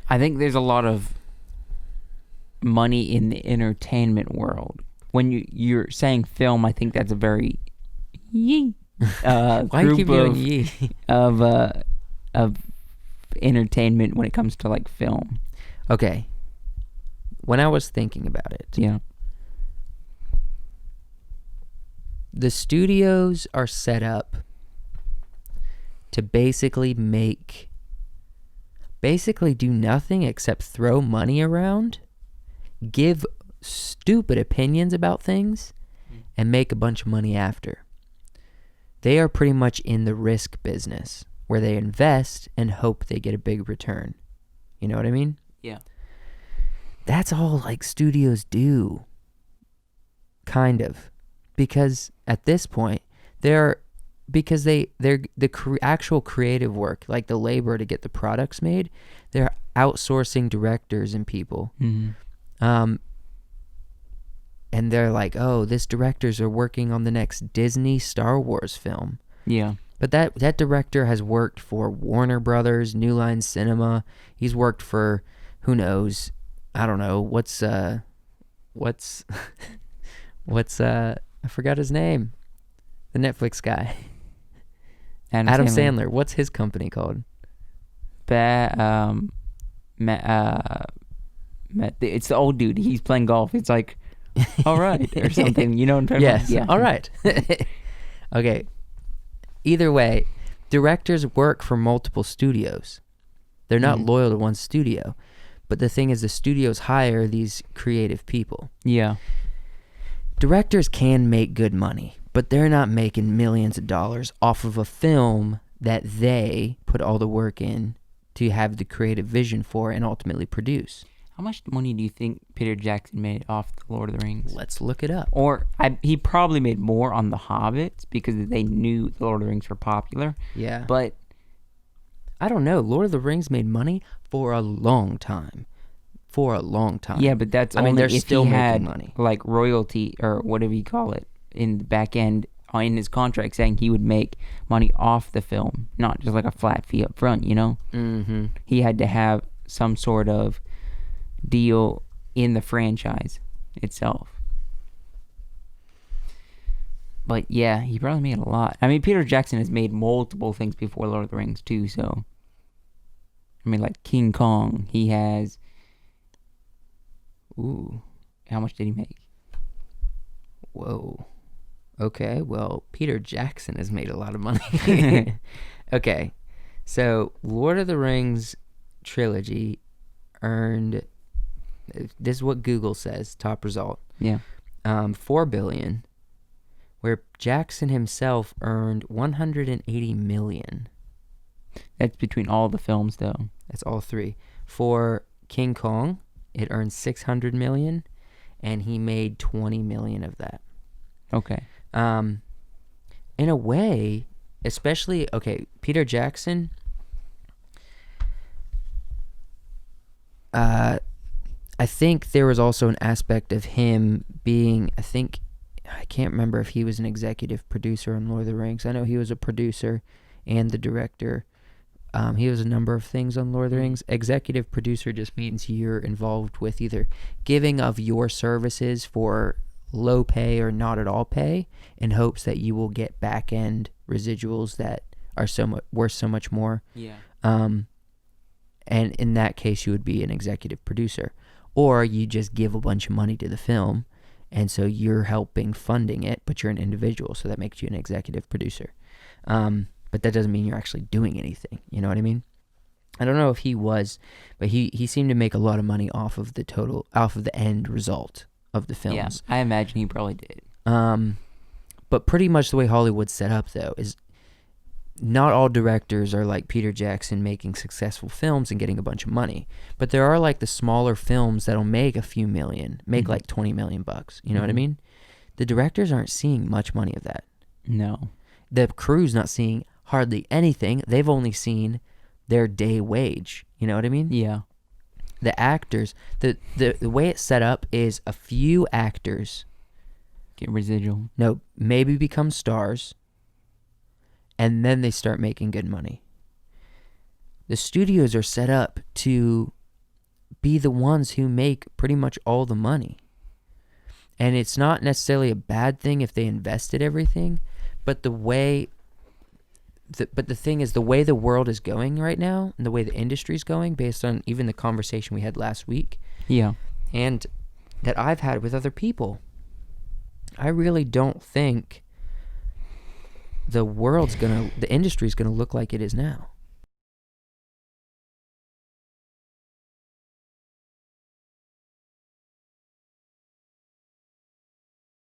I think there's a lot of money in the entertainment world. When you're saying film, I think that's a very Why you keep doing yee? of entertainment when it comes to like film. Okay. When I was thinking about it, Yeah. the studios are set up to basically do nothing except throw money around, give stupid opinions about things, and make a bunch of money after. They are pretty much in the risk business where they invest and hope they get a big return. You know what I mean? Yeah. That's all like studios do. Kind of. Because at this point, they're the actual creative work, like the labor to get the products made, they're outsourcing directors and people. Mm-hmm. And they're like, oh, this directors are working on the next Disney Star Wars film. Yeah. But that director has worked for Warner Brothers, New Line Cinema. He's worked for, who knows, I don't know, what's I forgot his name. The Netflix guy. Adam Sandler. What's his company called? It's the old dude. He's playing golf. It's like, all right, or something. You know what I'm talking yes. about? Yeah. All right. Okay. Either way, directors work for multiple studios. They're not loyal to one studio. But the thing is, the studios hire these creative people. Yeah. Directors can make good money, but they're not making millions of dollars off of a film that they put all the work in to have the creative vision for and ultimately produce. How much money do you think Peter Jackson made off The Lord of the Rings? Let's look it up. Or he probably made more on The Hobbits because they knew The Lord of the Rings were popular. Yeah. But I don't know. Lord of the Rings made money for a long time. Yeah, but that's only they're if still he making had money. Like royalty or whatever you call it in the back end in his contract saying he would make money off the film, not just like a flat fee up front, you know? Mm-hmm. He had to have some sort of deal in the franchise itself. But yeah, he probably made a lot. I mean, Peter Jackson has made multiple things before Lord of the Rings too, so I mean, like King Kong, he has. Ooh, how much did he make? Whoa. Okay, well, Peter Jackson has made a lot of money. Okay, so Lord of the Rings trilogy earned, this is what Google says, top result. Yeah. $4 billion, where Jackson himself earned $180 million. That's between all the films, though. That's all three. For King Kong, it earned $600 million, and he made $20 million of that. Okay. In a way, especially, okay, Peter Jackson, I think there was also an aspect of him being, I can't remember if he was an executive producer on Lord of the Rings. I know he was a producer and the director. He was a number of things on Lord of the Rings. Executive producer just means you're involved with either giving of your services for low pay or not at all pay in hopes that you will get back end residuals that are worth so much more. Yeah. And in that case, you would be an executive producer, or you just give a bunch of money to the film, and so you're helping funding it, but you're an individual, so that makes you an executive producer. But that doesn't mean you're actually doing anything. You know what I mean? I don't know if he was, but he seemed to make a lot of money off of the end result of the films. Yeah, I imagine he probably did. But pretty much the way Hollywood's set up, though, is not all directors are like Peter Jackson making successful films and getting a bunch of money. But there are like the smaller films that'll make a few million, make like $20 million bucks. You know what I mean? The directors aren't seeing much money of that. No. The crew's not seeing hardly anything. They've only seen their day wage. You know what I mean? Yeah. The actors, the way it's set up is a few actors Get residual. maybe become stars, and then they start making good money. The studios are set up to be the ones who make pretty much all the money. And it's not necessarily a bad thing if they invested everything, but the thing is, the way the world is going right now and the way the industry is going, based on even the conversation we had last week, Yeah. and that I've had with other people, I really don't think the industry's gonna look like it is now.